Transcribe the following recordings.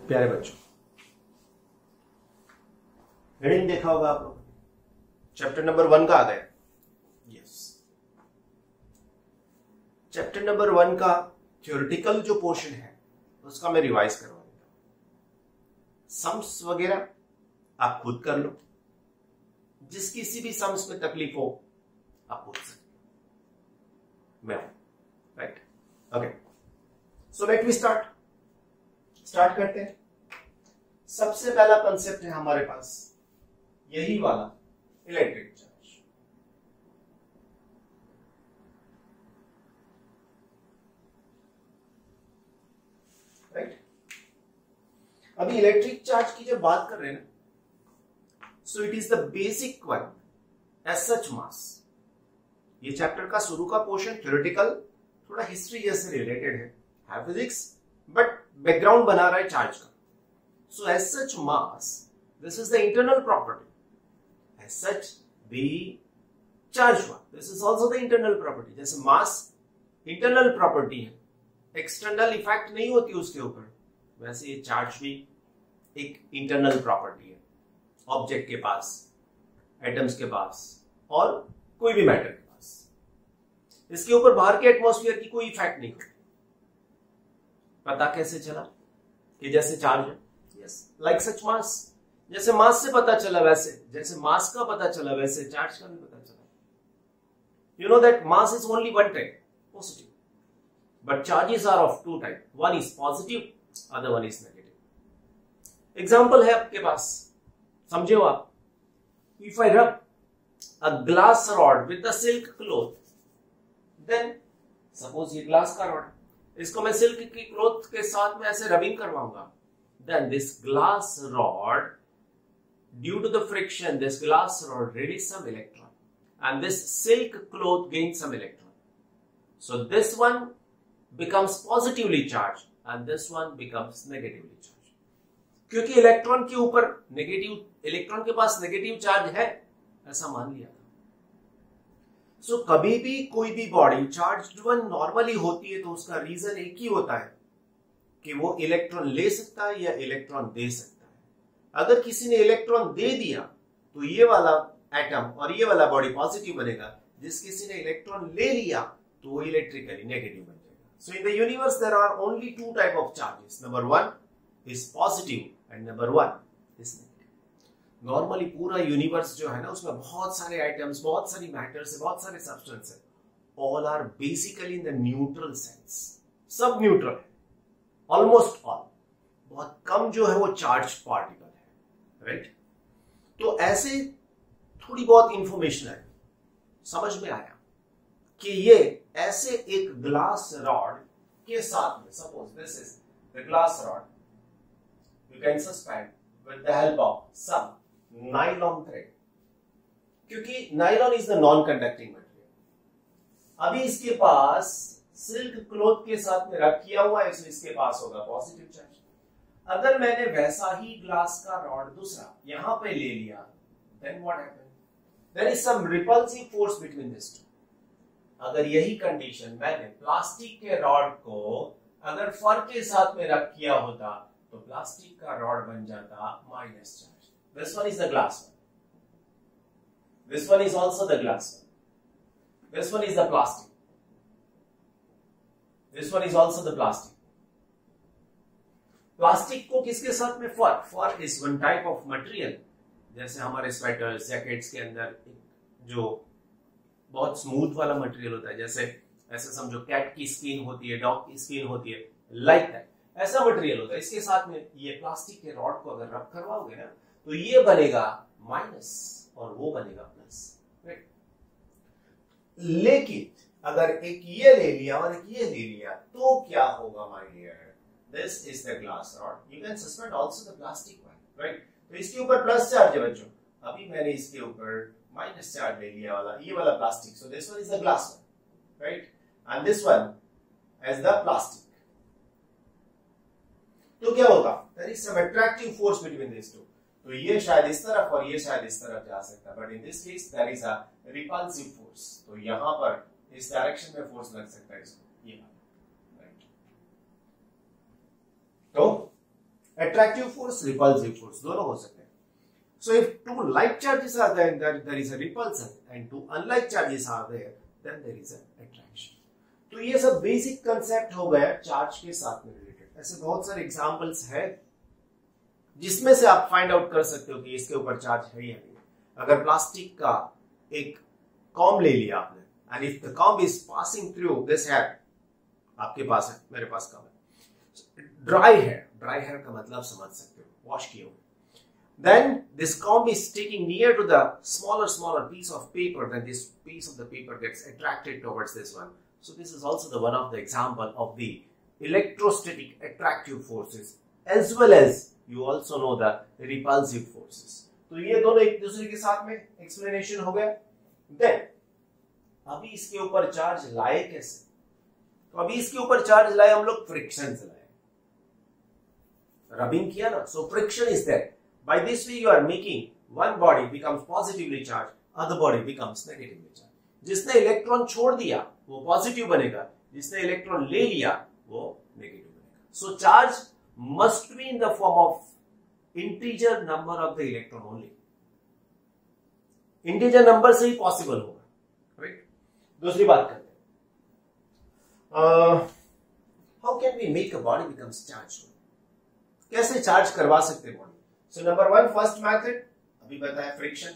प्यारे बच्चों, हेडिंग देखा होगा आप लोग, चैप्टर नंबर 1 का आ गया। यस, चैप्टर नंबर 1 का थ्योरेटिकल जो पोर्शन है उसका मैं रिवाइज करवा देता हूं। सम्स वगैरह आप खुद कर लो, जिस किसी भी सम्स में तकलीफ हो आप पूछ सकते हो, मैं right. Okay, so let we start करते हैं। सबसे पहला कंसेप्ट है हमारे पास यही वाला, इलेक्ट्रिक चार्ज। राइट, अभी इलेक्ट्रिक चार्ज की जब बात कर रहे हैं ना, so it is the basic one as such mass. ये चैप्टर का शुरू का पोर्शन थ्योरेटिकल, थोड़ा हिस्ट्री जैसे रिलेटेड है फिजिक्स, बट बैकग्राउंड बना रहा है चार्ज का। So as such mass, this is the internal property. As such, the charge one, this is also the internal property। जैसे मास इंटरनल प्रॉपर्टी है, एक्सटर्नल इफेक्ट नहीं होती उसके ऊपर, वैसे ये चार्ज भी एक इंटरनल प्रॉपर्टी है ऑब्जेक्ट के पास, एटम्स के पास और कोई भी मैटर के पास। इसके ऊपर बाहर के एटमॉस्फेयर की कोई इफेक्ट नहीं होती। पता कैसे चला कि जैसे चार्ज है? यस, लाइक सच मास। जैसे मास से पता चला वैसे, जैसे मास का पता चला वैसे चार्ज का भी पता चला। You know that mass is only one type, positive, but charges are of two type, one is positive, other one is negative. Example है आपके पास, समझे हो आप? If I rub a glass rod with the silk cloth, then suppose ये glass का rod, इसको मैं सिल्क की क्लॉथ के साथ में ऐसे रबिंग करवाऊंगा, then this glass rod, due to the friction, this glass rod releases some electron and this silk cloth gains some electron. So this one becomes positively charged and this one becomes negatively charged. क्योंकि electron के ऊपर negative, electron के पास negative charge है, ऐसा मान लिया था। सो कभी भी कोई भी बॉडी चार्ज्ड वन नॉर्मली होती है तो उसका रीजन एक ही होता है कि वो इलेक्ट्रॉन ले सकता है या इलेक्ट्रॉन दे सकता है। अगर किसी ने इलेक्ट्रॉन दे दिया तो ये वाला एटम और ये वाला बॉडी पॉजिटिव बनेगा, जिस किसी ने इलेक्ट्रॉन ले लिया तो वो इलेक्ट्रिकली नेगेटिव बन जाएगा। So in the universe there are only two type of charges, number 1 is positive and number 1 is negative. Normally पूरा यूनिवर्स जो है ना, उसमें बहुत सारे आइटम्स, बहुत सारी मैटर्स, बहुत सारे सब्सटेंस है, all are basically in the neutral sense, सब न्यूट्रल है, ऑलमोस्ट ऑल। बहुत कम जो है वो चार्ज पार्टिकल है, राइट। तो ऐसे थोड़ी बहुत इंफॉर्मेशन है, समझ में आया कि ये ऐसे एक ग्लास रॉड के साथ में, suppose this is the glass rod, you can suspend with the help of some nylon thread, क्योंकि nylon is the non conducting material. अभी इसके पास सिल्क क्लॉथ के साथ में रख किया हुआ है, इसलिए इसके पास होगा पॉजिटिव चार्ज। अगर मैंने वैसा ही ग्लास का रॉड दूसरा यहां पे ले लिया, then what happen? There is some repulsive force between this two. अगर यही कंडीशन मैंने प्लास्टिक के रॉड को अगर फर के साथ में रख किया होता तो प्लास्टिक का रॉड बन जाता minus charge. This one is the glass one, this one is also the glass one, this one is the plastic, this one is also the plastic। Plastic को किसके साथ में? Fur is one type of material. जैसे हमारे sweaters, jackets के अंदर जो बहुत स्मूथ वाला मटेरियल होता है, जैसे ऐसे समझो कैट की स्किन होती है, डॉग की स्किन होती है, लाइक दैट, ऐसा मटेरियल होता है। इसके साथ में ये प्लास्टिक के रॉड को अगर रब करवाओगे ना, तो ये बनेगा माइनस और वो बनेगा प्लस, राइट। लेकिन अगर एक ये ले लिया और एक ये ले लिया तो क्या होगा my dear? This is the glass rod, you can suspend also the plastic one, right. तो इसके ऊपर प्लस चार्ज है बच्चों, अभी मैंने इसके ऊपर माइनस चार्ज ले लिया वाला, ये वाला plastic. So this one is the glass one, right, and this one as the plastic. तो क्या होगा? There is some attractive force between this two. तो ये शायद इस तरफ और ये शायद इस तरफ जा सकता है, but in this case there is a repulsive force. तो यहां पर इस डायरेक्शन में फोर्स लग सकता है इसको, ये, राइट। तो attractive force, repulsive force, दोनों हो सकते हैं. So if two like charges are there, there is a repulsion, and two unlike charges are there, then there is an attraction. तो ये सब बेसिक कंसेप्ट हो गया चार्ज के साथ में रिलेटेड. ऐसे बहुत सारे एग्जांपल्स है जिसमें से आप फाइंड आउट कर सकते हो कि इसके ऊपर चार्ज है या नहीं. अगर प्लास्टिक का एक कॉम्ब ले लिया आपने, and if the comb is passing through this hair, आपके पास है, मेरे पास कॉम्ब है, ड्राई हेयर का मतलब समझ सकते हो, वॉश किए हुए. Then this comb is sticking near to the smaller piece of paper. Then this piece of the paper gets attracted towards this one. So this is also the one of the example of the electrostatic attractive forces, as well as you also know the repulsive forces. तो ये दोनों एक दूसरे के साथ में explanation हो गया. Then अभी इसके ऊपर चार्ज लाए कैसे? तो अभी इसके ऊपर चार्ज लाए हम लोग फ्रिक्शन से लाए, रबिंग किया ना. So friction is there. By this way you are making one body becomes positively charged, other body becomes negatively charged. जिसने इलेक्ट्रॉन छोड़ दिया वो पॉजिटिव बनेगा, जिसने इलेक्ट्रॉन ले लिया वो नेगेटिव बनेगा. So charge must be in the form of integer number of the electron only. Integer number से ही पॉसिबल होगा, राइट. दूसरी बात करते हैं, how can we make a body becomes charged. कैसे चार्ज करवा सकते हैं body. So number one, first method अभी बताया friction.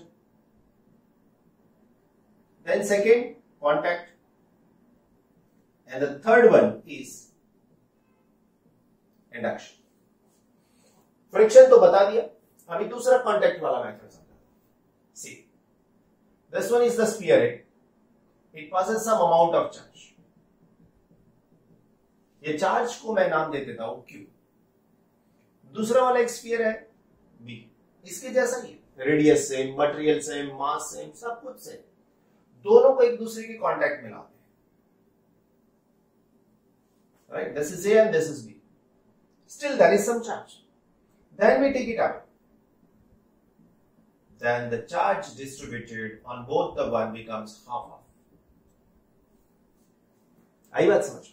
Then second, contact, and the third one is induction. Friction तो बता दिया, अभी दूसरा contact वाला method समझा. See, this one is the sphere head. It passes some amount of charge. ये चार्ज को मैं नाम दे देता हूं Q. दूसरा वाला एक स्फीयर है B, इसके जैसा ही है, radius same, material same, mass same, सब कुछ सेम. दोनों को एक दूसरे के कांटेक्ट में लाते हैं, right. This is A and this is B. Still there is some charge. Then we take it out. Then the charge distributed on both the one becomes half. आई बात समझ.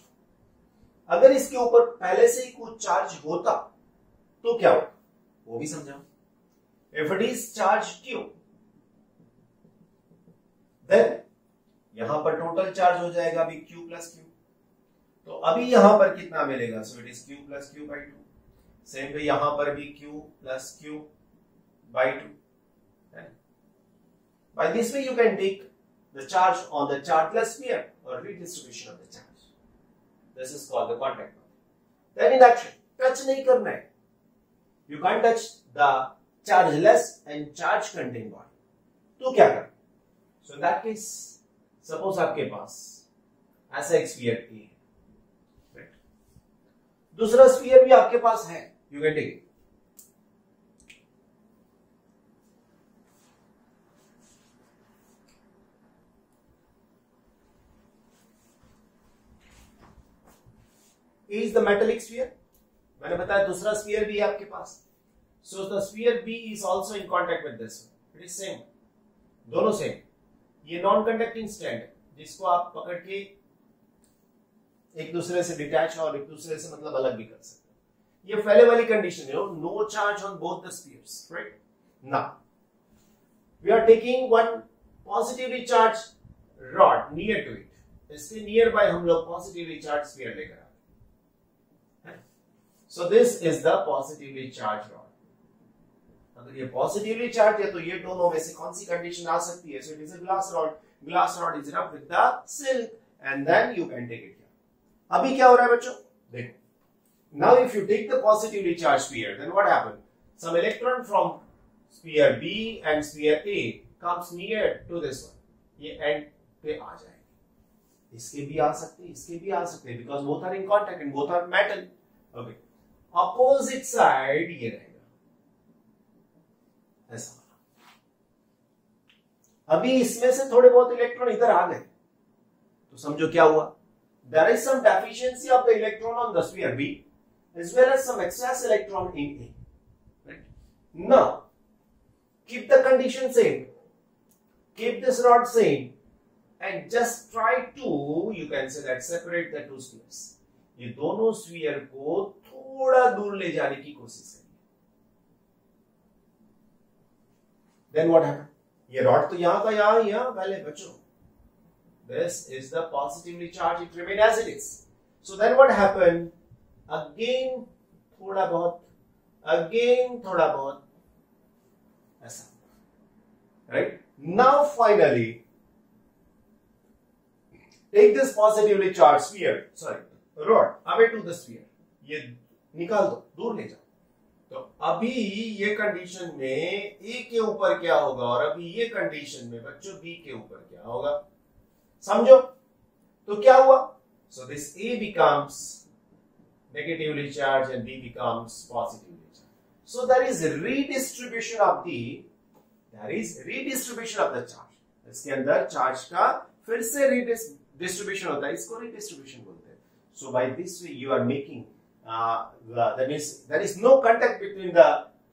अगर इसके ऊपर पहले से ही कुछ चार्ज होता तो क्या होता वो भी समझा. If it is charge Q, then यहां पर टोटल चार्ज हो जाएगा अभी Q प्लस Q. तो अभी यहां पर कितना मिलेगा. सो it is Q plus Q by 2. Same way यहां पर भी Q plus Q by 2. By this way you can take the charge on the chargeless sphere or redistribution of the charge. This is called the contact. Then induction, touch नहीं करना है. You can't touch the chargeless and charge contained body. तो क्या कर. So in that case, suppose आपके पास ऐसा एक sphere A है, right? दूसरा sphere भी आपके पास है, you can take it. A is the metallic sphere. मैंने बताया दूसरा sphere भी है आपके पास. So the sphere B is also in contact with this one. It is same. दोनों same. ये नॉन कंडक्टिंग स्टैंड है जिसको आप पकड़ के एक दूसरे से डिटैच और एक दूसरे से मतलब अलग भी कर सकते हैं. ये पहले वाली कंडीशन है, no charge on both the spheres, right. Now we are taking one positively charge rod near to it. इसके नियर बाय हम लोग पॉजिटिवली चार्ज स्फीयर लेकर आते हैं. So this is the positively charge rod. अगर ये positively charge है तो ये दोनों में से कौन सी कंडीशन आ सकती है. So it is a glass rod. Glass rod is rubbed with the silk and then you can take it. अभी क्या हो रहा है बच्चों, देखो. Now if you take the positively charge sphere, then what happen. Some electron from sphere B and sphere A comes near to this one. ये end पे आ जाएगा. इसके भी आ सकते हैं, इसके भी आ सकते हैं, because both are in contact and both are metal. Okay, opposite side ये रहेगा ऐसा. अभी इसमें से थोड़े बहुत इलेक्ट्रॉन इधर आ गए तो समझो क्या हुआ. There is some deficiency of the electron on the sphere B as well as some excess electron in A. Right? Now, keep the condition same. Keep this rod same and just try to, you can say that, separate the two spheres. ये दोनों sphere को थोड़ा दूर ले जाने की कोशिश करें. देन व्हाट हैपन, ये रॉड तो यहां का यहां पहले बचो, this is the positively charged, it remain as it is. So then what happened, again थोड़ा बहुत, again थोड़ा बहुत, ऐसा, right? Now finally take this positively charged sphere, sorry rod, away to the sphere, ये निकाल दो, दूर ले जाओ. तो अभी ये कंडीशन में A के ऊपर क्या होगा और अभी ये कंडीशन में बच्चों B के ऊपर क्या होगा, समझो. तो क्या हुआ, so this A becomes negatively charged and B becomes positively charged. So there is redistribution of the charge. इसके अंदर चार्ज का फिर से redistribution होता है, इसको redistribution बोलते हैं. So by this way you are making that means there is no contact between the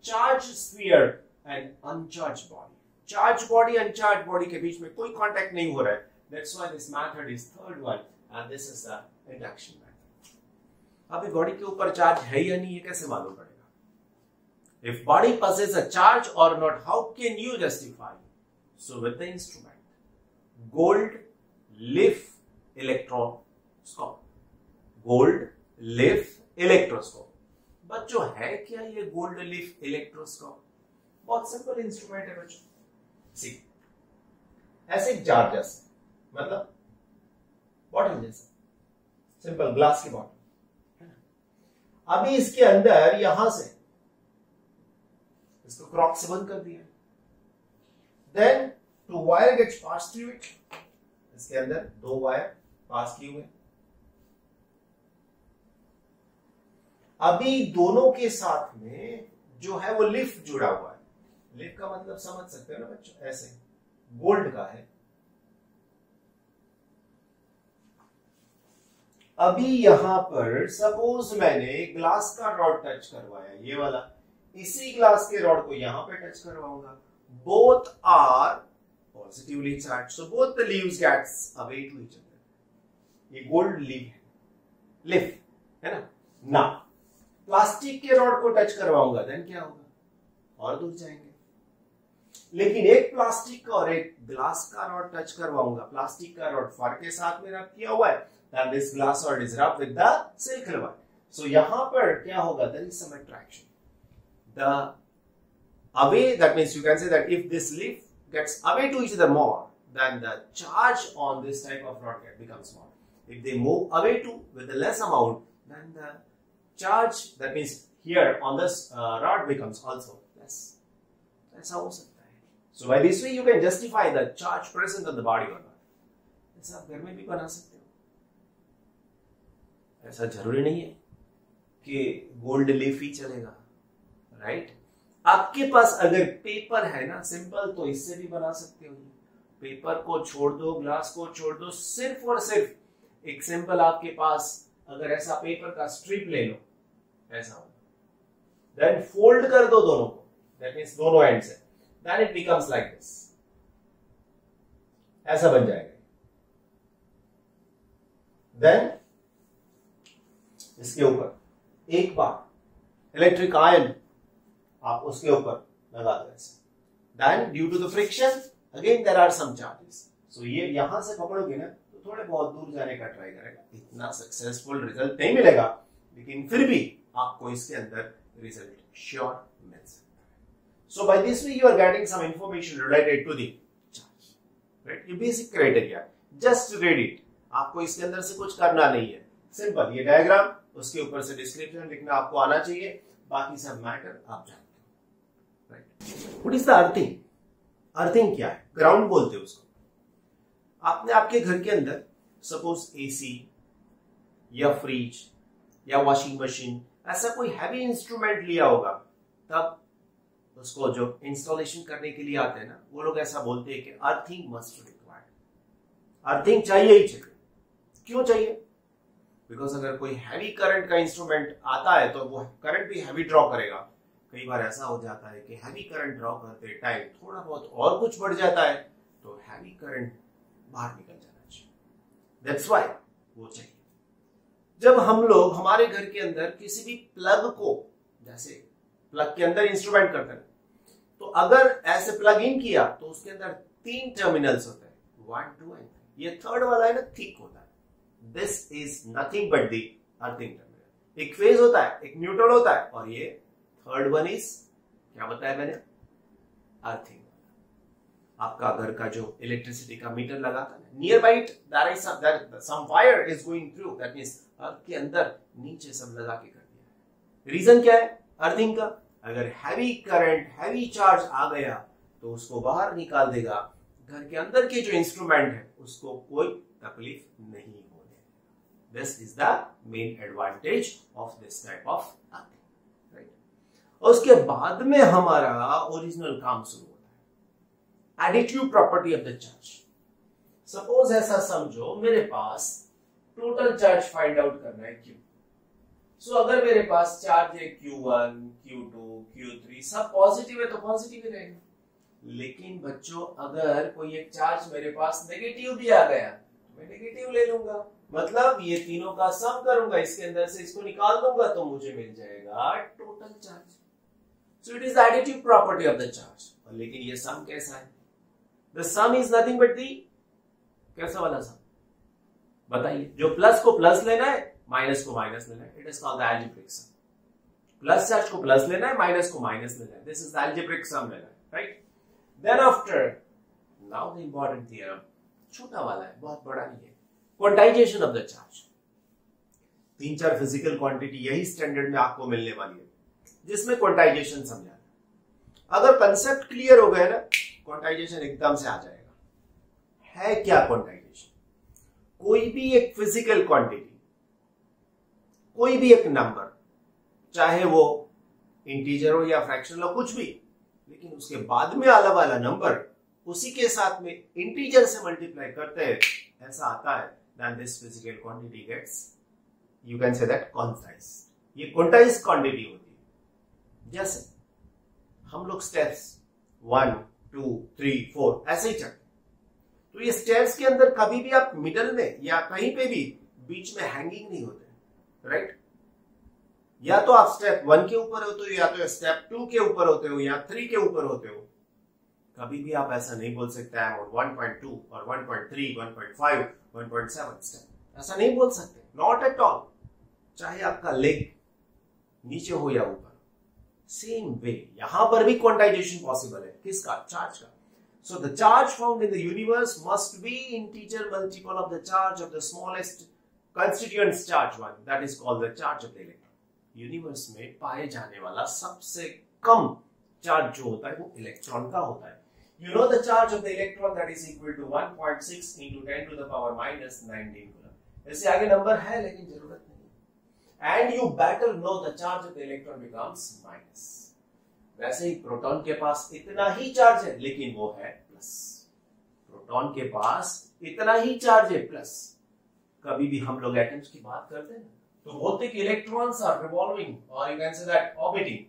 charged sphere and uncharged body. Charged body and uncharged body के बीच में कोई contact नहीं हो रहा है. That's why this method is third one and this is the induction method. अभी body के ऊपर चार्ज है या नहीं, ये कैसे मालूम पड़ेगा? If body possesses a charge or not, how can you justify? So with the instrument, gold leaf electroscope. Gold leaf electroscope. बच्चों है क्या ये गोल्ड लीफ इलेक्ट्रोस्कोप? बहुत सिंपल इंस्ट्रूमेंट है बच्चों. सी ऐसे जार जैसे, मतलब बॉटल जैसा, सिंपल ग्लास की बॉटल. अभी इसके अंदर यहां से इसको क्रॉक से बंद कर दिया, then two wire gets pass through it. इसके अंदर दो वायर पास किए हुए, अभी दोनों के साथ में जो है वो लिफ्ट जुड़ा हुआ है. लिफ्ट का मतलब समझ सकते हो ना बच्चों, ऐसे गोल्ड का है. अभी यहां पर सपोज मैंने ग्लास का रॉड टच करवाया, ये वाला, इसी ग्लास के रॉड को यहां पे टच करवाऊंगा. Both are positively charge, so both the leaves gets away to each other. ये गोल्ड लीव है, लिफ्ट है ना. ना प्लास्टिक के रॉड को टच करवाऊंगा, देन क्या होगा, और दूर जाएंगे. लेकिन एक प्लास्टिक का और एक ग्लास का रॉड टच करवाऊंगा, प्लास्टिक का रॉड फर के साथ में रब किया हुआ है, then this glass rod is rubbed with the silk rubber. So यहाँ पर क्या होगा, there is some attraction. The away, that means you can say that if this leaf gets away to each other more, then the charge on this type of rod becomes more. If they move away to with a less amount, then the charge, that means here on this rod becomes also less. That's how हो सकता है. So by this way you can justify the charge present on the body or not. ऐसा आप घर में भी बना सकते हो. ऐसा जरूरी नहीं है कि गोल्ड लीफ ही चलेगा, राइट? आपके पास अगर पेपर है ना सिंपल, तो इससे भी बना सकते हो. पेपर को छोड़ दो, ग्लास को छोड़ दो, सिर्फ और सिर्फ एक सिंपल आपके पास अगर ऐसा पेपर का स्ट्रिप ले लो, ऐसा हो, देन फोल्ड कर दो दोनों को, दैट मींस दोनों एंड से, then it becomes like this, ऐसा बन जाएगा. देन इसके ऊपर एक बार इलेक्ट्रिक आयन आप उसके ऊपर लगा दो ऐसे, then due to the friction again there are some charges. So ये यहां से पकड़ोगे ना तो थोड़े बहुत दूर जाने का ट्राई करेगा, इतना सक्सेसफुल रिजल्ट नहीं मिलेगा, लेकिन फिर भी आपको इसके अंदर रिजल्ट श्योर मिल सकता है. So by this way you are getting some information related to the charge, right? ये basic criteria, just read it. आपको इसके अंदर से कुछ करना नहीं है, सिंपल ये डायग्राम, उसके ऊपर से डिस्क्रिप्शन लिखना आपको आना चाहिए, बाकी सब मैटर आप जानते हो, right? What is the earthing? Earthing क्या है? ग्राउंड बोलते हैं उसको. आपने आपके घर के अंदर सपोज एसी या फ्रिज या वॉशिंग मशीन ऐसा कोई हैवी इंस्ट्रूमेंट लिया होगा, तब उसको जो इंस्टॉलेशन करने के लिए आते हैं ना, वो लोग ऐसा बोलते हैं कि अर्थिंग मस्ट रिक्वायर्ड. अर्थिंग चाहिए ही चाहिए. क्यों चाहिए? बिकॉज अगर कोई हैवी करंट का इंस्ट्रूमेंट आता है तो वो करंट भी हैवी ड्रॉ करेगा. कई बार ऐसा हो जाता है कि हैवी करंट ड्रॉ करते टाइम थोड़ा बहुत और कुछ बढ़ जाता है, तो हैवी करंट बाहर निकल जाना चाहिए. दैट्स व्हाई वो चाहिए. जब हम लोग हमारे घर के अंदर किसी भी प्लग को, जैसे प्लग के अंदर इंस्ट्रूमेंट करते हैं, तो अगर ऐसे प्लग इन किया तो उसके अंदर 3 टर्मिनल्स होते हैं, 1 2 एंड 3। ये थर्ड वाला है ना, थिक होता है। This is nothing but the earthing terminal. एक फेज होता है, एक न्यूट्रल होता है, और ये थर्ड वन इज क्या बताया मैंने, अर्थिंग। आपका घर का जो इलेक्ट्रिसिटी का मीटर लगाता है, near by it there is some wire is going through, that means earth के अंदर नीचे सब लगा के कर दिया है। रीजन क्या है अर्थिंग का? अगर हैवी करंट, हैवी चार्ज आ गया तो उसको बाहर निकाल देगा, घर के अंदर के जो इंस्ट्रूमेंट है उसको कोई तकलीफ नहीं होने। This is the main advantage of this type of earthing, right. और उसके बाद में हमारा ओरिजिनल काम शुरू होता है, additive property of the charge. Suppose ऐसा समझो मेरे पास टोटल चार्ज फाइंड आउट करना है Q। सो अगर मेरे पास चार्ज है Q1, Q2, Q3, सब पॉजिटिव है तो पॉजिटिव ही रहेगा। लेकिन बच्चों अगर कोई एक चार्ज मेरे पास नेगेटिव दिया गया तो मैं नेगेटिव ले लूंगा, मतलब ये तीनों का सम करूंगा, इसके अंदर से इसको निकाल दूंगा तो मुझे मिल जाएगा total charge. So it is the additive property of the charge. लेकिन ये सम कैसा है? The some is nothing but the, कैसा वाला सम बताइए? जो प्लस को प्लस लेना है, माइनस को माइनस लेना है, it is called the algebraic sum. Plus charge को प्लस लेना है, माइनस को माइनस लेना है, this is the algebraic sum लेना है, right. Then after, now the important theorem, छोटा वाला है, बहुत बड़ा नहीं है, quantization of the charge. 3-4 physical quantity यही स्टैंडर्ड में आपको मिलने वाली है जिसमें क्वांटाइजेशन समझाना। अगर कंसेप्ट क्लियर हो गया ना, क्वांटाइजेशन एकदम से आ जाएगा। है क्या क्वांटाइजेशन? कोई भी एक फिजिकल क्वांटिटी, कोई भी एक नंबर, चाहे वो इंटीजर हो या फ्रैक्शनल हो, कुछ भी, लेकिन उसके बाद में आने वाला नंबर उसी के साथ में इंटीजर से मल्टीप्लाई करते हैं, ऐसा आता है, then this physical quantity gets, you can say that quantized। ये क्वांटाइज्ड क्वांटिटी होती है। जैसे हम लोग स्टेप्स 1 2 3 4 ऐसे ही चलते, तो ये स्टेप्स के अंदर कभी भी आप मिडल में या कहीं पे भी बीच में हैंगिंग नहीं होते, राइट। या तो आप स्टेप 1 के ऊपर होते हो, या तो स्टेप 2 के ऊपर होते हो, या 3 के ऊपर होते हो। कभी भी आप ऐसा नहीं बोल सकते हैं 1.2 और 1.3 1.5 1.7 स्टेप, ऐसा नहीं बोल सकते, नॉट एट ऑल। चाहे आपका लेग नीचे हो या ऊपर, सेम वे यहां पर भी क्वांटाइजेशन पॉसिबल है। किसका? चार्ज का। So the charge found in the universe must be integer multiple of the charge of the smallest constituent charge one, that is called the charge of the electron. Universe में पाए जाने वाला सबसे कम charge जो होता है वो इलेक्ट्रॉन का होता है। You know the charge of the electron that is equal to 1.6 into 10 to the power minus 19 coulomb। इससे आगे नंबर है लेकिन जरूरत नहीं। And you better know the charge of the electron becomes minus। वैसे ही प्रोटॉन के पास इतना ही चार्ज है लेकिन वो है प्लस। प्रोटॉन के पास इतना ही चार्ज है प्लस। कभी भी हम लोग एटम्स की बात करते हैं तो बोलते हैं कि इलेक्ट्रॉन्स आर रिवॉल्विंग, और you can say that orbiting,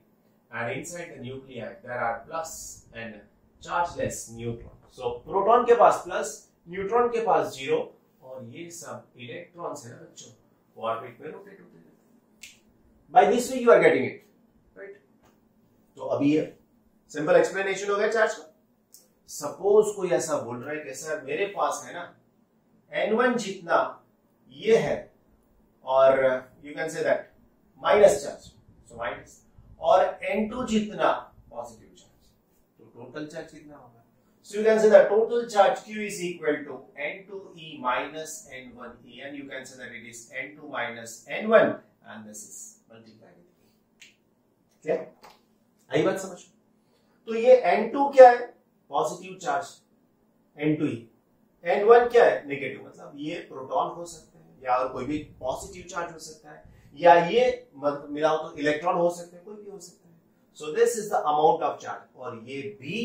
and inside the nuclei there are plus and chargeless neutron. So proton के पास प्लस, न्यूट्रॉन के पास 0, और ये सब इलेक्ट्रॉन्स है ना बच्चों, वो ऑर्बिट में रोटेट होते हैं। By this way you are getting it, right. तो अभी ये सिंपल एक्सप्लेनेशन हो गया चार्ज का। सपोज कोई ऐसा बोल रहा है कि सर मेरे पास है ना N1 जितना ये है, और you can say that minus charge, so minus, और N2 जितना पॉजिटिव चार्ज, टोटल चार्ज कितना होगा? So you can say that total charge Q is equal to N2E minus N1E, and you can say that it is N2 minus N1, and this is multiplied with E। क्या आई बात समझ? तो ये N2 क्या है? Positive charge N2E, N1 क्या है? Negative. मतलब ये प्रोटॉन हो सकते हैं, या और कोई भी पॉजिटिव चार्ज हो सकता है, या ये मिलाओ तो इलेक्ट्रॉन हो सकते हैं, कोई भी हो सकता है। So this is the amount of charge, और ये भी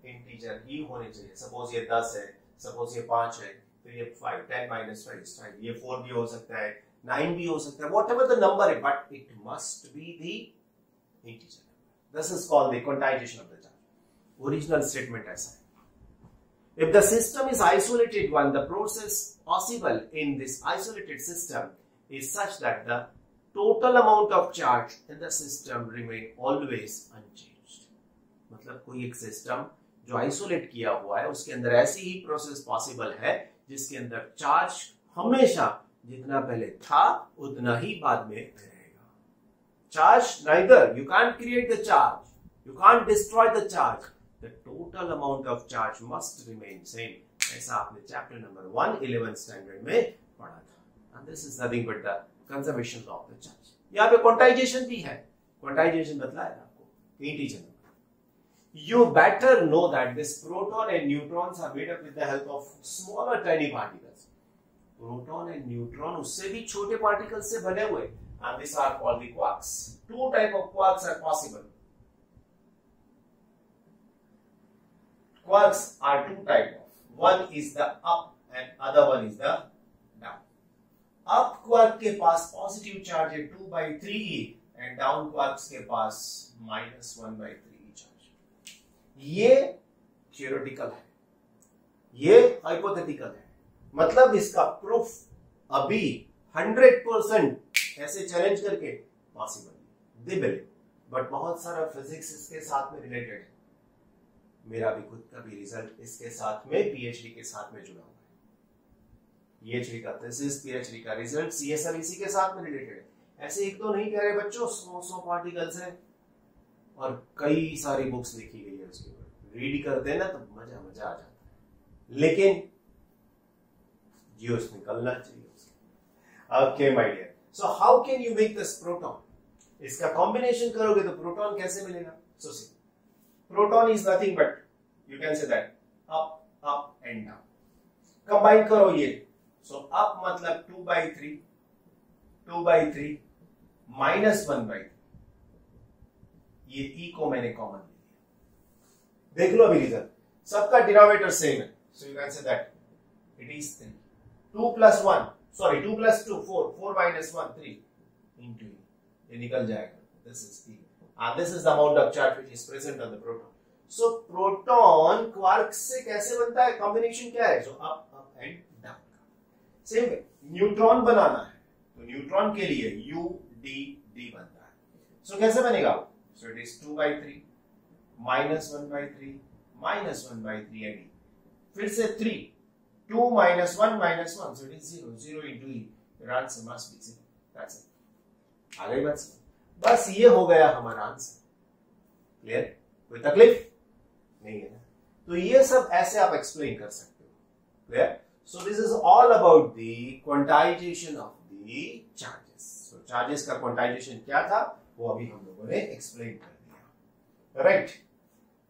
इंटीजर ही होने चाहिए। सपोज ये 10 है, सपोज ये 5 है, तो ये 5, 10 minus 5 is 5, ये 4 भी हो सकता है, 9 भी हो सकता है, whatever the number है, but it must be the integer। This is called the quantization of the charge। Original statement ऐसा है। If the system is isolated one, the process possible in this isolated system is such that the total amount of charge in the system remain always unchanged। मतलब कोई एक system जो isolate किया हुआ है उसके अंदर ऐसी ही प्रोसेस पॉसिबल है जिसके अंदर चार्ज हमेशा जितना पहले था उतना ही बाद में रहेगा। Charge neither you can't create the charge, you can't destroy the charge, the total amount of charge must remain same. ऐसा आपने चैप्टर नंबर 1 11th स्टैंडर्ड में पढ़ा था। And this is nothing but the conservation law of the charge. यहाँ पे quantization भी है, quantization बताया आपको कहीं टीचर ने। You better know that this proton and neutrons are made up with the help of smaller tiny particles. Proton and neutron उससे भी छोटे particles से बने हुए, and these are called the quarks. Two type of quarks are possible. Quarks are two type of. One is the up and other one is the down. Up quark के पास positive charge है 2/3e and down quarks के पास -1/3. ये theoretical है, ये hypothetical है, मतलब इसका proof अभी 100% ऐसे चैलेंज करके पॉसिबल नहीं, दे बट बहुत सारा फिजिक्स इसके साथ में रिलेटेड है। मेरा भी खुद का भी रिजल्ट इसके साथ में पीएचडी के साथ में जुड़ा हुआ है। पीएचडी का थीसिस, पीएचडी का रिजल्ट, ये सब इसी के साथ में रिलेटेड है। ऐसे एक तो नहीं कह रहे बच्चों 100 पार्टिकल्स है और कई सारी बुक्स लिखी गई है उसके ऊपर, रीड करते हैं ना तो मजा आ जाता है, लेकिन ज्यूस निकलना चाहिए उसके। Okay my dear, so how can you make this proton? इसका कॉम्बिनेशन करोगे तो प्रोटॉन कैसे मिलेगा? So see, proton is nothing but you can say that up up and down. Combine करो ये, सो अप मतलब 2/3 -1/3, ये ई को मैंने कॉमन ले लिया। देख लो अभी रिजल्ट, सबका डिनोमिनेटर सेम है, so you can say that it is 3। 2 + 1 sorry 2 + 2 4 4 - 1 3 into e, ये निकल जाएगा, this is e and this is the amount of charge which is present on the proton. So proton quark से कैसे बनता है, combination क्या है? so up and down। Same way neutron बनाना है तो न्यूट्रॉन के लिए u d d बनता है, so कैसे बनेगा? so it is 2/3 -1/3 -1/3 and e, फिर से 3 2 - 1 -1, so it is 0 0 into e, your answer must be 0। that's it, आ गई बात? बस ये हो गया हमारा आंसर। क्लियर? कोई तकलीफ नहीं है ना? तो ये सब ऐसे आप एक्सप्लेन कर सकते हो। Clear? So this is all about the quantization of the charges. So charges का क्वांटाइजेशन क्या था वो अभी हम लोगों ने एक्सप्लेन कर दिया, राइट?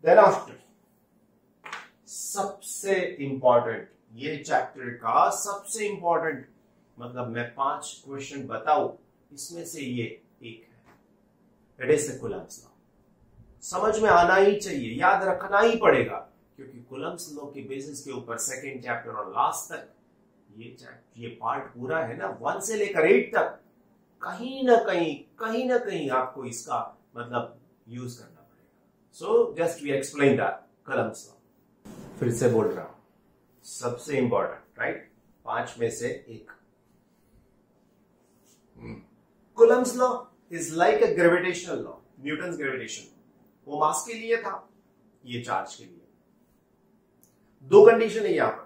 देन आफ्टर सबसे इंपॉर्टेंट, ये चैप्टर का सबसे इंपॉर्टेंट, मतलब मैं 5 क्वेश्चन बताऊं इसमें से ये एक है, it is the Coulomb's law. समझ में आना ही चाहिए, याद रखना ही पड़ेगा, क्योंकि कूलम्स लॉ के बेसिस के ऊपर सेकंड चैप्टर और लास्ट तक ये पार्ट पूरा है ना, 1 से लेकर 8 तक कहीं ना कहीं आपको इसका मतलब यूज करना पड़ेगा। So just we explain that Coulomb's law. फिर से बोल रहा हूं, सबसे इंपॉर्टेंट, राइट? 5 में से एक। Coulomb's law is like a gravitational law, Newton's gravitation। वो मास के लिए था, ये चार्ज के लिए। 2 कंडीशन है यहां पर,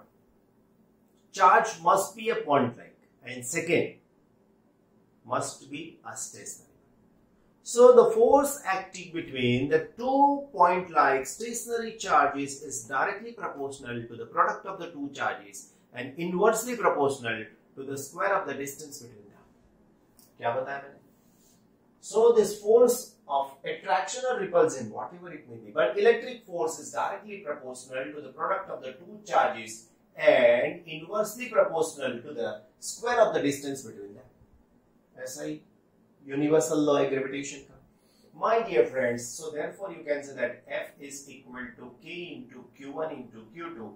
charge must be a point like and second must be a stationary। So the force acting between the 2 point like stationary charges is directly proportional to the product of the 2 charges and inversely proportional to the square of the distance between them। क्या बताया मैंने? So this force of attraction or repulsion, whatever it may be, but electric force is directly proportional to the product of the 2 charges and inversely proportional to the square of the distance between them। ऐसा ही universal law है gravitation का। My dear friends, so therefore you can say that F is equal to K into Q1 into Q2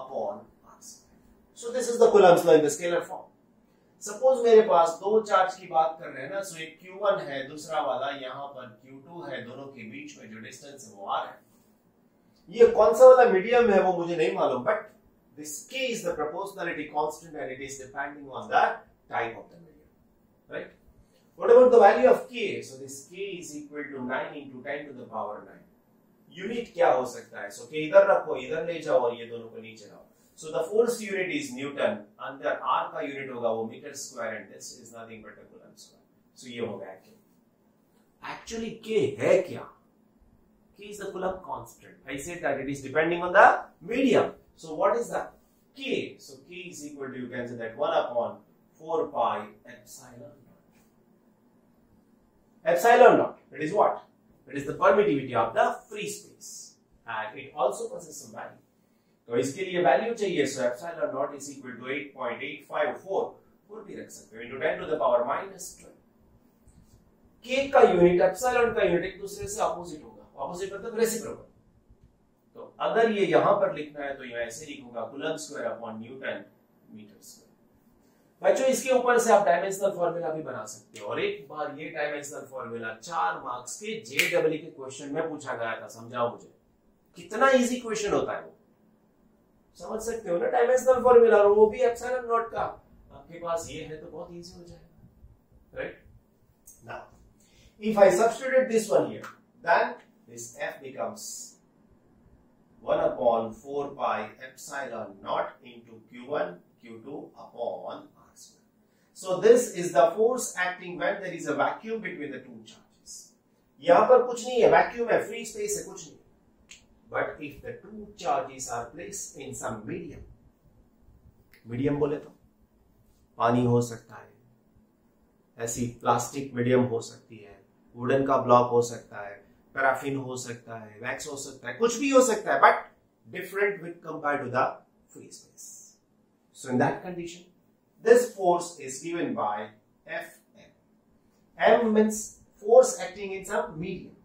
upon R square। So this is the Coulomb's law in the scalar form। Suppose मेरे पास 2 charge की बात कर रहे हैं ना, सो एक Q1 है, दूसरा वाला यहाँ पर Q2 है, दोनों के बीच में जो डिस्टेंस है वो R है। ये कौन सा वाला मीडियम है वो मुझे नहीं मालूम, but this K is the proportionality constant and it is depending on the type of the medium, right? What about the value of K? So this K is equal to 9 into 10 to the power 9। Unit क्या हो सकता है? सो के इधर रखो, इधर ले जाओ और ये दोनों को नीचे लाओ. So the force unit is newton, अंदर आर का यूनिट होगा वो metre square and this is nothing but a coulomb square. So ये हो गया के. एक्चुअली के है क्या? K is the Coulomb constant. I said that it is depending on the medium. So what is the K? So K is equal to, you can say that 1 upon 4 pi epsilon naught. Epsilon naught, that is what? That is the permittivity of the free space. And it also possesses some value. तो इसके लिए value चाहिए. So epsilon naught is equal to 8.854. 4 भी रख सकते हो into 10 to the power minus 12. K का unit, epsilon का यूनिट एक दूसरे से ऑपोजिट होगा. ऑपोजिट मतलब रेसिप्रोकल. तो अगर ये यहां पर लिखना है तो मैं ऐसे लिखूंगा coulomb square upon newton metre square. बच्चों इसके ऊपर से आप डायमेंशनल फार्मूला भी बना सकते हो. और एक बार ये डायमेंशनल फार्मूला 4 मार्क्स के जेडब्ल्यू के क्वेश्चन में पूछा गया था. समझाओ मुझे कितना इजी क्वेश्चन होता है वो. समझ सकते हो ना डायमेंशनल फार्मूला, और वो भी एप्सिलॉन नॉट का. आपके पास ये है तो बहुत इजी हो जाएगा. Right now if I substitute this one here, then this f becomes 1 upon 4 pi epsilon naught into q1 q2 upon r square. So this is the force acting when there is a vacuum between the two charges. यहां पर कुछ नहीं है, vacuum है, free space है, कुछ नहीं. But if the two charges are placed in some medium, medium बोले तो पानी हो सकता है, ऐसी प्लास्टिक मीडियम हो सकती है, वुडन का ब्लॉक हो सकता है, पैराफिन हो सकता है, वैक्स हो सकता है, कुछ भी हो सकता है, but different with compare to the free space. So in that condition this force is given by Fm. M means force acting in some medium.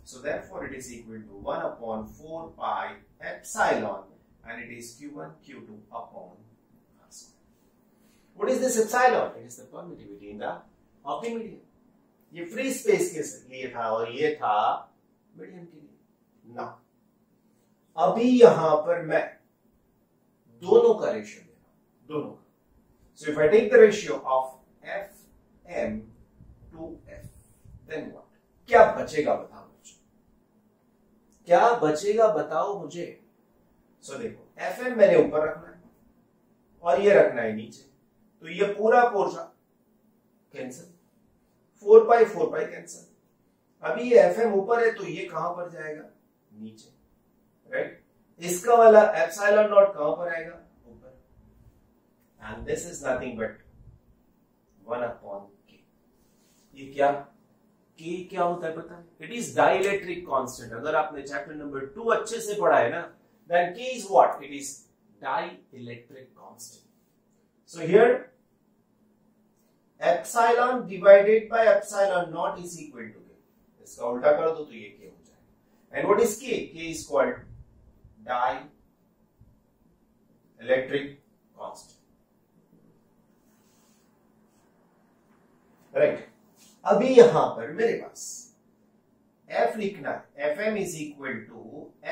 So therefore it is equal to 1 upon 4 pi epsilon and it is q1 q2 upon r square. What is this epsilon? It is the permittivity in the of the medium. ये free space के लिए था और ये था medium के लिए ना. अभी यहां पर मैं दोनों का रेशियो ले रहा हूं, दोनों का. So if I take the ratio of Fm to F, then what? क्या बचेगा बताओ मुझे, क्या बचेगा बताओ मुझे. सो देखो Fm मैंने ऊपर रखना है और ये रखना है नीचे, तो ये पूरा पोर्शन कैंसिल. 4 pi cancel. अभी ये Fm ऊपर है तो ये कहां पर जाएगा? नीचे. राइट. इसका वाला एप्सिलॉन नॉट कहां पर आएगा? ऊपर. And this is nothing but 1 upon k. ये क्या k क्या होता है पता है? It is dielectric constant. अगर आपने चैप्टर नंबर 2 अच्छे से पढ़ा है ना, then k is what? It is dielectric constant. So here epsilon divided by epsilon naught is equal to k. इसका उल्टा कर दो तो ये k हो जाएगा. And what is k? K is called dielectric constant. Right. अभी यहां पर मेरे पास f लिखना है. Fm is equal to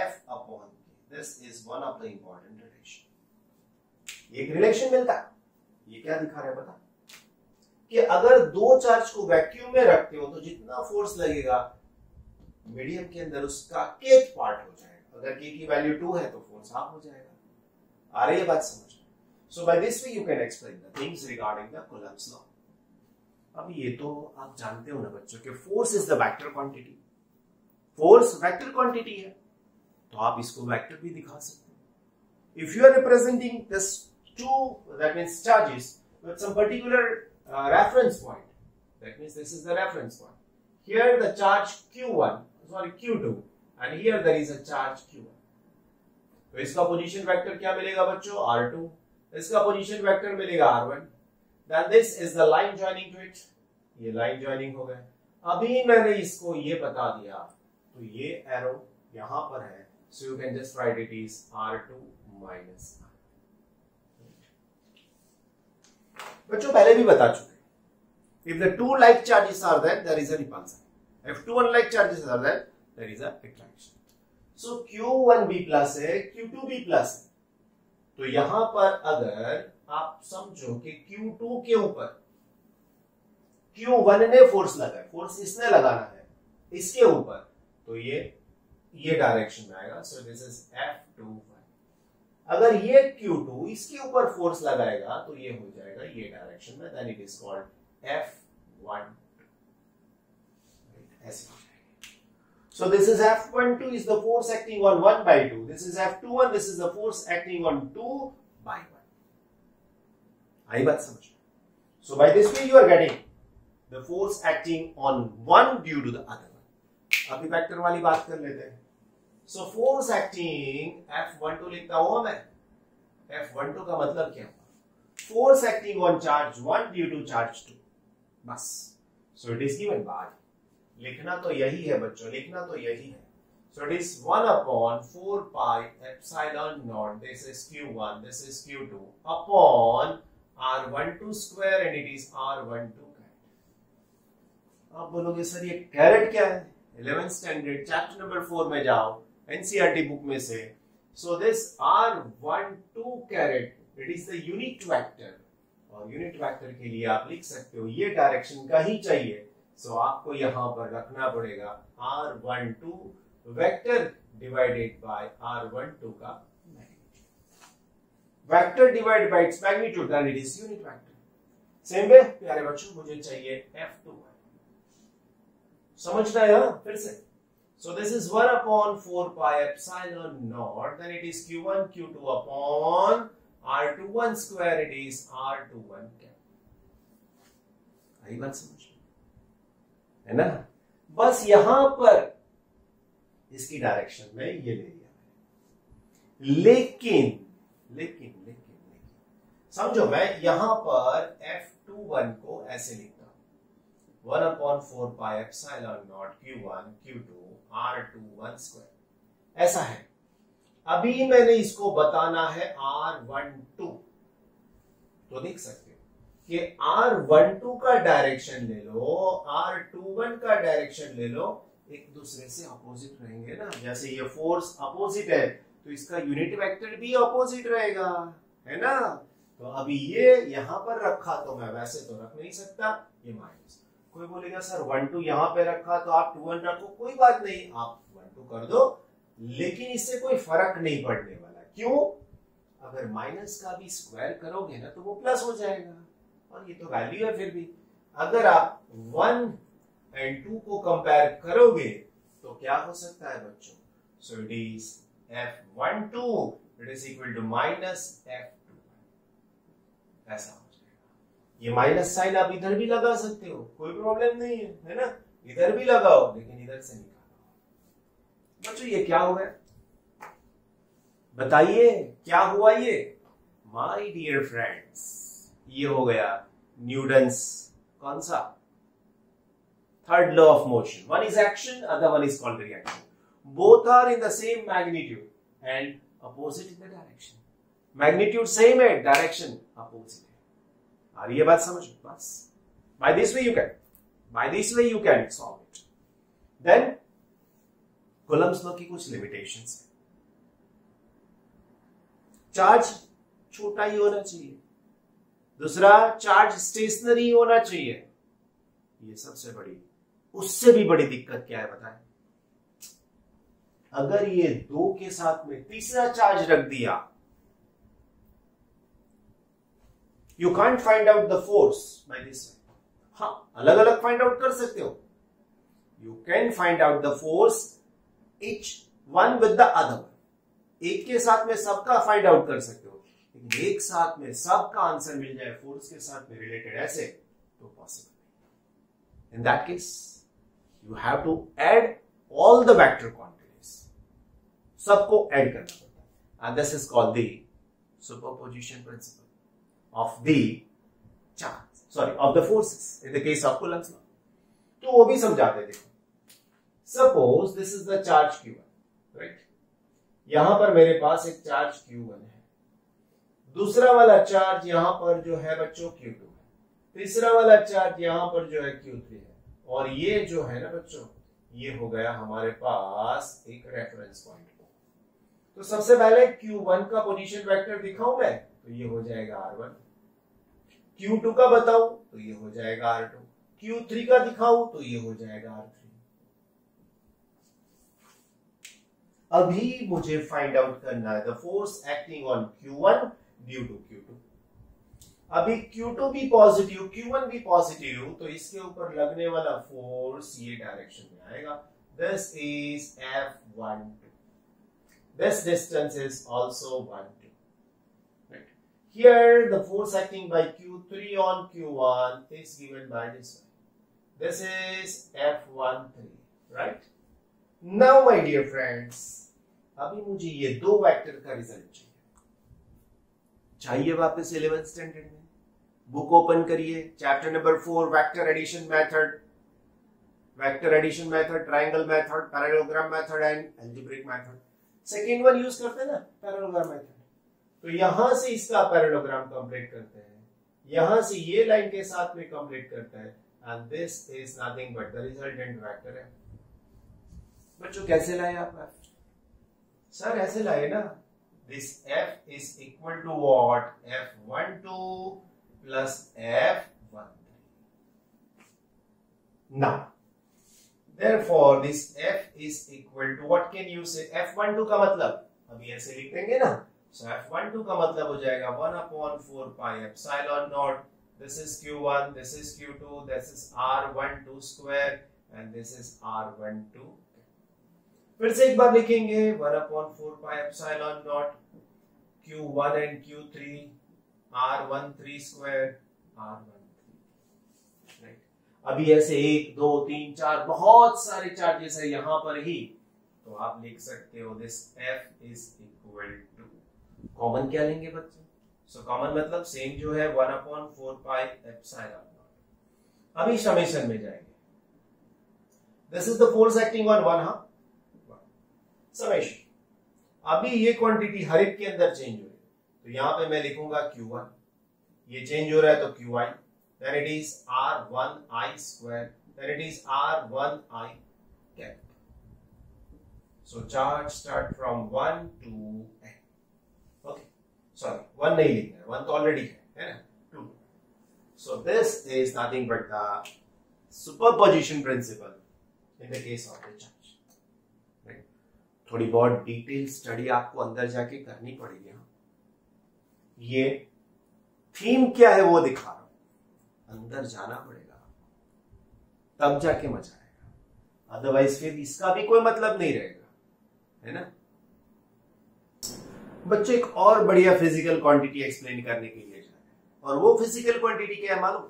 f upon k. This is one of the important relation. एक रिलेशन मिलता है. ये क्या दिखा रहा है पता? कि अगर दो चार्ज को वैक्यूम में रखते हो तो जितना फोर्स लगेगा मीडियम के अंदर उसका kth पार्ट हो जाएगा. अगर k की वैल्यू 2 है तो फोर्स हाफ हो जाएगा. आ रही है बात समझ में? So by this way you can explain the things regarding the Coulomb's law. अब ये तो आप जानते हो ना बच्चों कि force is the vector quantity. Force vector quantity है तो आप इसको वेक्टर भी दिखा सकते हो. If you are representing this two, that means charges with some particular reference point, that means this is the reference point. Here the charge q2 and here there is a charge q1. तो इसका position vector क्या मिलेगा बच्चों? r2. इसका position vector मिलेगा r1. then this is the line joining to it. ये line joining हो गए. अभी मैंने इसको ये बता दिया तो ये एरो यहां पर है, so you can just write it is r2 minus r. बच्चों पहले भी बता चुके, if the two like charges are there is a repulsion. If two unlike charges are there is a attraction. So q1b plus है, q2b plus है. तो यहां पर अगर आप समझो कि q2 के ऊपर q1 ने फोर्स लगाया, फोर्स इसने लगाना है इसके ऊपर, तो ये ये डायरेक्शन में आएगा, सो दिस इज F21। अगर ये Q2 इसके ऊपर फोर्स लगाएगा तो ये हो जाएगा ये डायरेक्शन में, then it is called F12। ऐसे हो जाएगा। सो this is F12 is the force acting on 1/2, this is F21, this is the force acting on 2/1। आई बात समझ में? So by this way you are getting the force acting on one due to the other one। अभी vector वाली बात कर लेते हैं। So force acting F12 लिखता हूं मैं। F12 का मतलब क्या हुआ? Force acting on charge 1 due to charge 2। बस। So it is given by। लिखना तो यही है बच्चों, लिखना तो यही है। So it is 1/4 pi epsilon naught, this is Q1, this is Q2 upon R12 square and it is R12 caret. आप बोलोगे सर ये कैरेट क्या है? 11th स्टैंडर्ड चैप्टर नंबर 4 में जाओ एनसीईआरटी बुक में से। So this R12 caret it is the unit vector, और यूनिट वेक्टर के लिए आप लिख सकते हो ये डायरेक्शन का ही चाहिए। सो आपको यहां पर रखना पड़ेगा R12 vector divided by R12 का vector divide by its magnitude, then it is unit vector. Same way प्यारे बच्चों मुझे चाहिए F2। समझना है फिर से। So this is 1/4 pi epsilon naught, then it is Q1 Q2 upon R21 square, it is R21 cap. आई बात समझ है ना? बस यहां पर इसकी डायरेक्शन में ये ले लिया, लेकिन समझो मैं यहां पर F21 को ऐसे लिखता हूं 1/4 pi epsilon naught Q1 Q2 R21 square। ऐसा है। अभी मैंने इसको बताना है R12, तो देख सकते हो कि R12 का डायरेक्शन ले लो, R21 का डायरेक्शन ले लो, एक दूसरे से अपोजिट रहेंगे ना। जैसे ये फोर्स अपोजिट है तो इसका यूनिट वेक्टर भी अपोजिट रहेगा, है ना? तो अभी ये यहां पर रखा तो मैं वैसे तो रख नहीं सकता, ये माइनस। कोई बोलेगा सर 12 यहां पे रखा तो आप 21 रखो, कोई बात नहीं, आप 12 कर दो, लेकिन इससे कोई फर्क नहीं पड़ने वाला। क्यों? अगर माइनस का भी स्क्वायर करोगे ना तो वो प्लस हो जाएगा, और ये तो वैल्यू है। फिर भी अगर आप 1 और 2 को कंपेयर करोगे तो क्या हो सकता है बच्चों? So it is F12 it is equal to minus F21। ऐसा हो जाएगा। ये माइनस साइन आप इधर भी लगा सकते हो, कोई प्रॉब्लम नहीं है, है ना? इधर भी लगाओ, लेकिन इधर से निकालो। बच्चों ये क्या हो गया? बताइए क्या हुआ ये? माय डियर फ्रेंड्स, ये हो गया न्यूटन्स कौन सा? Third law of motion. One is action, other one is called reaction. Both are in the same magnitude and opposite in the direction. Magnitude same है, डायरेक्शन अपोजिट है। और ये बात समझ बस। By this way you can solve it. Then Coulomb's law की कुछ limitations है। चार्ज छोटा ही होना चाहिए, दूसरा चार्ज स्टेशनरी होना चाहिए। ये सबसे बड़ी, उससे भी बड़ी दिक्कत क्या है बताएं? अगर ये 2 के साथ में तीसरा चार्ज रख दिया, you can't find out the force by this. हाँ, अलग अलग फाइंड आउट कर सकते हो। You can find out the force each one with the other. एक के साथ में सबका फाइंड आउट कर सकते हो, लेकिन एक साथ में सबका आंसर मिल जाए फोर्स के साथ में रिलेटेड ऐसे तो possible. In that case you have to add all the vector quantities, सबको ऐड करना पड़ता है। And this is called the superposition principle of the charge, sorry of the forces in the case of Coulomb's law. तो वो भी समझाते। देखो suppose this is the charge Q1, right? यहां पर मेरे पास एक चार्ज Q1 है, दूसरा वाला चार्ज यहां पर जो है बच्चों Q2 है, तीसरा वाला चार्ज यहां पर जो है Q3 है, और ये जो है ना बच्चों, ये हो गया हमारे पास एक रेफरेंस पॉइंट। तो सबसे पहले Q1 का पोजीशन वेक्टर दिखाऊं मैं, तो ये हो जाएगा R1। Q2 का बताऊं तो ये हो जाएगा R2। Q3 का दिखाऊं तो ये हो जाएगा R3। अभी मुझे फाइंड आउट करना है the force acting on Q1 due to Q2। अभी Q2 भी पॉजिटिव, Q1 भी पॉजिटिव, तो इसके ऊपर लगने वाला फोर्स ये डायरेक्शन में आएगा। This is F12। This distance is also 1, 2। Right? Here the force acting by Q3 on Q1 is given by this one. This is F13, right? Now my dear friends, अभी मुझे ये दो vector का result चाहिए वापस 11th standard में। Book open करिए, chapter number 4, vector addition method, triangle method, parallelogram method and algebraic method. Second one use करते हैं ना, पैरेललोग्राम मेथड। तो यहां से इसका पैरेललोग्राम कंप्लीट करते हैं, यहां से ये लाइन के साथ में कंप्लीट करता है, and this is nothing but the resultant vector है। बच्चों कैसे लाए आप? सर ऐसे लाए ना, this F is equal to what? F12 plus F13. Now, therefore this F is equal to what can you say? F12 का मतलब अभी ऐसे लिख देंगे ना, so F12 का मतलब हो जाएगा 1/4 pi epsilon naught. This is Q1, this is Q2, this is R12 square and this is R12. फिर से एक बार लिखेंगे 1/4 pi epsilon naught Q1 and Q3 R13 square R13, right? अभी ऐसे 1 2 3 4 बहुत सारे चार्जेस है यहाँ पर ही, तो आप लिख सकते हो this F is equal to, common क्या लेंगे बच्चों? सो कॉमन मतलब सेम जो है 1/4 pi epsilon naught। अभी समेशन में जाएंगे, this is the force acting on one summation. अभी ये क्वांटिटी हर एक के अंदर चेंज हो रही है, तो यहां पे मैं लिखूंगा Q1, ये चेंज हो रहा है तो Qi, then it is R1I square, then it is R1I cap. So charge start from 1 to n. Okay, sorry 1 नहीं लिखना है, 1 तो ऑलरेडी है ना, 2. So this is nothing but the superposition principle in the case of the charge. थोड़ी बहुत detail study आपको अंदर जाके करनी पड़ेगी। ये थीम क्या है वो दिखा रहा हूं, अंदर जाना पड़ेगा तब जाके मजा आएगा, अदरवाइज फिर इसका भी कोई मतलब नहीं रहेगा, है ना। बच्चे एक और बढ़िया फिजिकल क्वांटिटी एक्सप्लेन करने के लिए जा रहे हैं, और वो फिजिकल क्वांटिटी क्या है मालूम?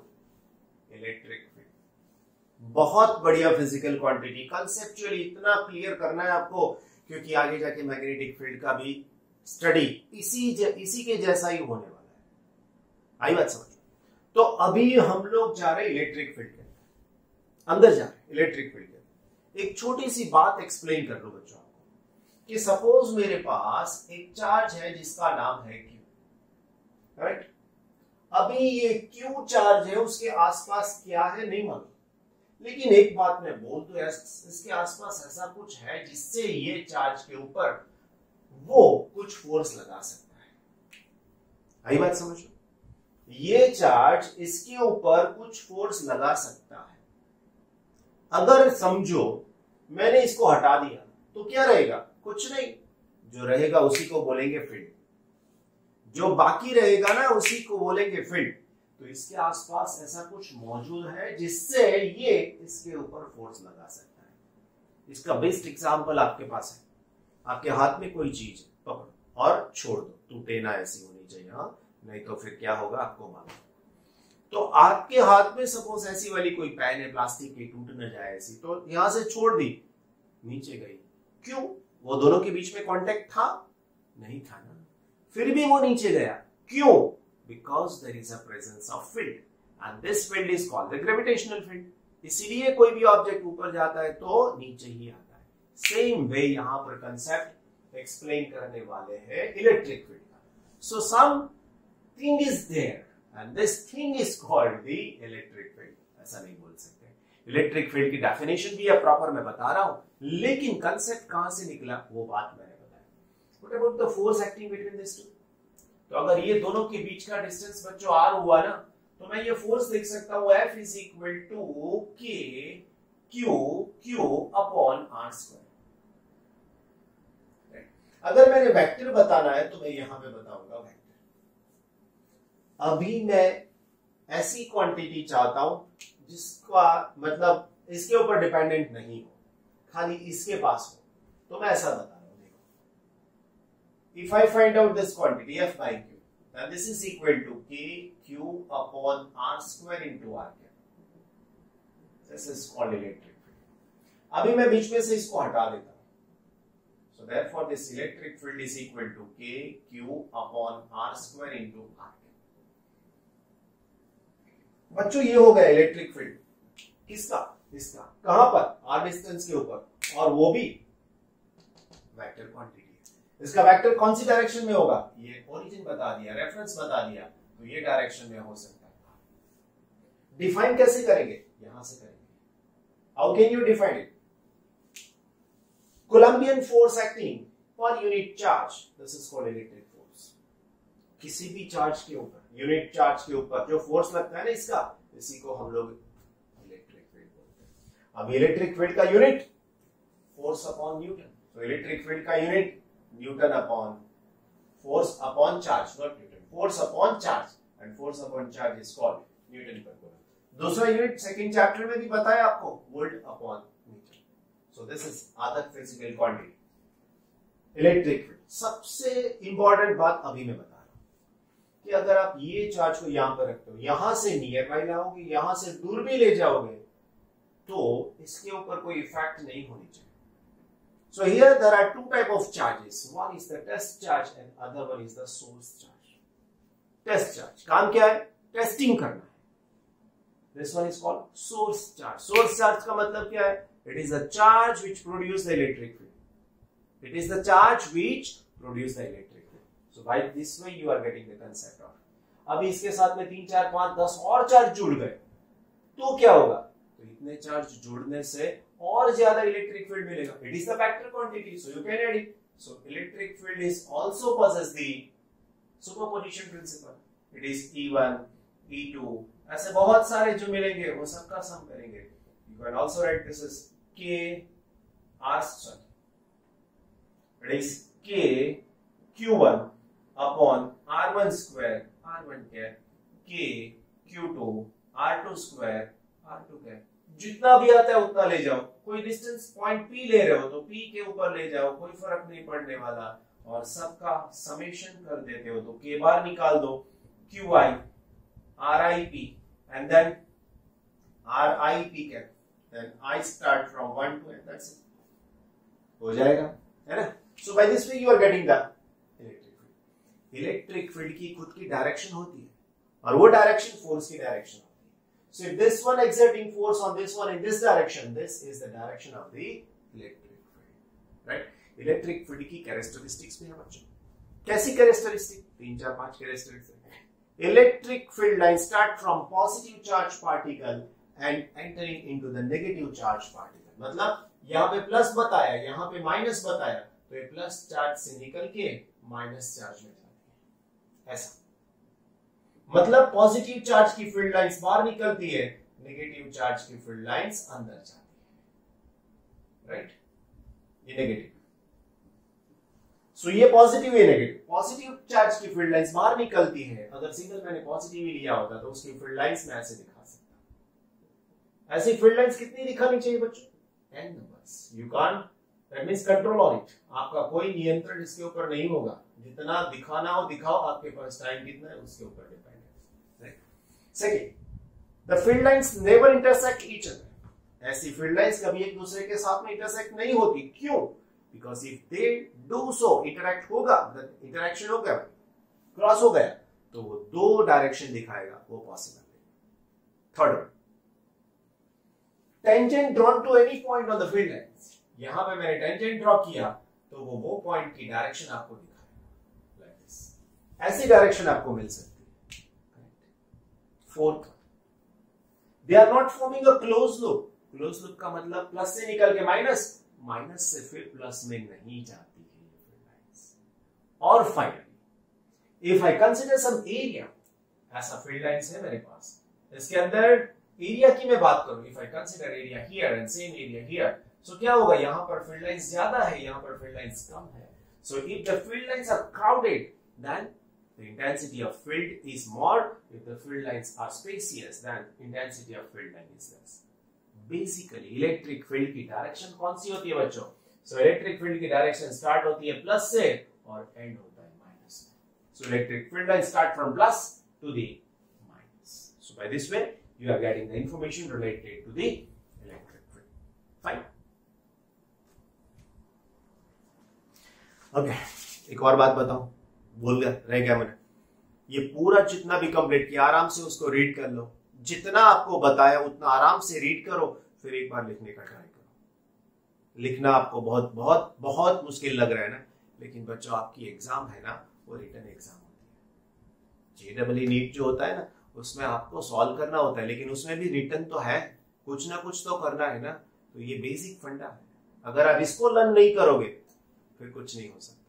Electric field. बहुत बढ़िया फिजिकल क्वांटिटी, कंसेप्चुअली इतना क्लियर करना है आपको, क्योंकि आगे जाके मैग्नेटिक फील्ड का भी स्टडी इसी के जैसा ही होने वाला है। आई बात समझ? तो अभी हम लोग जा रहे हैं इलेक्ट्रिक फील्ड के अंदर जा रहे हैं, इलेक्ट्रिक फील्ड के। एक छोटी सी बात एक्सप्लेन कर लो बच्चों आपको, कि सपोज मेरे पास एक चार्ज है जिसका नाम है Q, राइट? अभी ये Q चार्ज है, उसके आसपास क्या है नहीं मालूम, लेकिन एक बात मैं बोल दूं, इसके आसपास ऐसा कुछ है जिससे ये चार्ज के ऊपर वो कुछ फोर्स लगा सकता है। आई बात समझ लो, ये चार्ज इसके ऊपर कुछ फोर्स लगा सकता है। अगर समझो मैंने इसको हटा दिया तो क्या रहेगा? कुछ नहीं, जो रहेगा उसी को बोलेंगे फील्ड, जो बाकी रहेगा ना उसी को बोलेंगे फील्ड। तो इसके आसपास ऐसा कुछ मौजूद है जिससे ये इसके ऊपर फोर्स लगा सकता है। इसका बेस्ट एग्जांपल आपके पास है, आपके हाथ में कोई चीज है, पकड़ो और छोड़ दो, टूटे ना, ऐसी होनी चाहिए, हाँ, नहीं तो फिर क्या होगा आपको मालूम। तो आपके हाथ में सपोज ऐसी वाली कोई पेन है प्लास्टिक की, टूट न जाए ऐसी, तो यहां से छोड़ दी, नीचे गई, क्यों? वो दोनों के बीच में कांटेक्ट था? नहीं था ना, फिर भी वो नीचे गया, क्यों? Because there is a presence of field and this field is called the gravitational field. इसीलिए कोई भी ऑब्जेक्ट ऊपर जाता है तो नीचे ही आता है। सेम वे यहां पर कंसेप्ट एक्सप्लेन करने वाले हैं इलेक्ट्रिक फील्ड का। So some thing is there and this thing is called the electric field. ऐसा नहीं बोल सकते, इलेक्ट्रिक फील्ड की डेफिनेशन भी अब प्रॉपर मैं बता रहा हूं, लेकिन कंसेप्ट कहां से निकला वो बात मैंने बताया। What about the force acting between this two? तो अगर ये दोनों के बीच का डिस्टेंस बच्चों r हुआ ना, तो मैं ये फोर्स लिख सकता हूं F is equal to K Q Q upon R square. अगर मैंने वेक्टर बताना है तो मैं यहां पे बताऊंगा वेक्टर। अभी मैं ऐसी क्वांटिटी चाहता हूं जिसका मतलब इसके ऊपर डिपेंडेंट नहीं हो, खाली इसके पास हो, तो मैं ऐसा बता रहा हूं। देखो, if I find out this quantity f by q, then this is equal to k q upon r square into r cap. This is called electric field. अभी मैं बीच में से इसको हटा देता हूं, so therefore this electric field is equal to k q upon r square into r cap. बच्चों ये हो गया इलेक्ट्रिक फील्ड किसका, इसका, कहां पर, r डिस्टेंस के ऊपर, और वो भी वेक्टर क्वांटिटी। इसका वेक्टर कौन सी डायरेक्शन में होगा, ये ओरिजिन बता दिया, रेफरेंस बता दिया, तो ये डायरेक्शन में हो सकता है। डिफाइन कैसे करेंगे, यहां से करेंगे। How can you define it, Coulombian force acting per unit charge, this is called electric force. किसी भी चार्ज के ऊपर, यूनिट चार्ज के ऊपर जो फोर्स लगता है ना इसका, इसी को हम लोग इलेक्ट्रिक फील्ड बोलते हैं। अब इलेक्ट्रिक फील्ड का यूनिट फोर्स अपॉन न्यूटन, तो इलेक्ट्रिक फील्ड का unit newton upon force upon charge, not newton, force upon charge, and force upon charge is called newton per coulomb. दूसरा यूनिट सेकंड चैप्टर में भी बताया आपको, volt upon metre. So this is other physical quantity, electric field. सबसे important बात अभी मैं बता रहा हूं कि अगर आप ये चार्ज को यहां पर रखते हो, यहां से नियर बाय लाओगे, यहां से दूर भी ले जाओगे, तो इसके ऊपर कोई इफेक्ट नहीं होनी चाहिए। So here there are two type of charges. One is the test charge and other one is the source charge. Test charge काम क्या है, टेस्टिंग करना है। This one is called source charge. Source charge का मतलब क्या है, it is the charge which produce the electric field. It is the charge which produce the electric field. So by this way you are getting the concept of. अब इसके साथ में 3, 4, 5, 10 और charge जुड़ गए तो क्या होगा, तो इतने चार्ज जुड़ने से और ज्यादा इलेक्ट्रिक फील्ड मिलेगा। It is the vector quantity, so you can add it. So electric field is also possess the superposition principle. It is E1, E2, ऐसे बहुत सारे जो मिलेंगे वो सबका सम करेंगे। You can also right this is K R sorry, it is K Q1 upon R1 square R1 cap K Q2 R2 square R2 cap। जितना भी आता है उतना ले जाओ, कोई डिस्टेंस पॉइंट P ले रहे हो तो P के ऊपर ले जाओ, कोई फर्क नहीं पड़ने वाला, और सबका समेशन कर देते हो तो K बार निकाल दो, QI RIP and then RIP cap, then I start from 1 to n, that's it, हो जाएगा, है ना। So by this way you are getting the electric field. Electric field की खुद की डायरेक्शन होती है और वो डायरेक्शन फोर्स की डायरेक्शन होती है। So if this one exerting force on this one in this direction, this is the direction of the electric field, right? Electric field की characteristics भी है बच्चों। कैसी characteristic? 3, 4, 5 characteristics। Electric field lines start from positive charge particle and entering into the negative charge particle। मतलब यहाँ पे plus बताया, यहाँ पे माइनस बताया, तो ये प्लस चार्ज से निकल के माइनस चार्ज में जाती है, ऐसा। मतलब पॉजिटिव चार्ज की फील्ड लाइंस बाहर निकलती है, नेगेटिव चार्ज की फील्ड लाइंस अंदर जाती है, राइट। ये नेगेटिव, सो ये पॉजिटिव है, नेगेटिव। पॉजिटिव चार्ज की फील्ड लाइंस बाहर निकलती है, अगर सिंगल मैंने पॉजिटिव ही लिया होता तो उसकी फील्ड लाइंस मैं ऐसे दिखा सकता। ऐसी फील्ड लाइंस कितनी दिखानी चाहिए बच्चों, n numbers. You can't, that means control on it, आपका कोई नियंत्रण इसके ऊपर नहीं होगा, जितना दिखाना हो दिखाओ, आपके पास टाइम कितना है उसके ऊपर डिपेंड है। Second, the field lines never intersect each other. ऐसी field lines कभी एक दूसरे के साथ में intersect नहीं होती। क्यों? Because if they do so, interact होगा, interaction हो गया, क्रॉस हो गया, तो वो दो डायरेक्शन दिखाएगा, वो पॉसिबल है। Third, tangent drawn to any point on the field lines. यहां पे मैंने टेंजेंट ड्रॉ किया तो वो पॉइंट की डायरेक्शन आपको दिखाएगा, लाइक दिस। ऐसी डायरेक्शन आपको मिल सकती है। Fourth, they are not forming a close loop. Close loop का मतलब प्लस से निकल के माइनस, माइनस से फिर प्लस में नहीं जाती है ये लाइंस। और finally, if I consider some area, ऐसा फील्ड लाइंस है मेरे पास, इसके अंदर एरिया की मैं बात करूं, if I consider area here and same area here, so क्या होगा, यहां पर फील्ड लाइंस ज्यादा है, यहां पर फील्ड लाइंस कम है, So if the field lines are crowded, then the intensity of field is more. If the field lines are spacious, then intensity of field line is less. Basically electric field की direction कौन सी होती है बच्चों? सो electric field की direction start होती है plus से और एंड होता है माइनस से. So electric field line start from plus to the minus. So by this way you are getting the information related to the electric field. Fine. Okay. एक और बात बताऊं, भूल गया, रह गया मैंने. ये पूरा जितना भी कंप्लीट किया आराम से उसको रीड कर लो. जितना आपको बताया उतना आराम से रीड करो, फिर एक बार लिखने का ट्राई करो. लिखना आपको बहुत बहुत बहुत मुश्किल लग रहा है ना, लेकिन बच्चों आपकी एग्जाम है ना, वो रिटन एग्जाम होती है. JEE नीट जो होता है ना, उसमें आपको सॉल्व करना होता है, लेकिन उसमें भी रिटर्न तो है, कुछ ना कुछ तो करना है ना. तो ये बेसिक फंडा है. अगर आप इसको लर्न नहीं करोगे फिर कुछ नहीं हो सकता.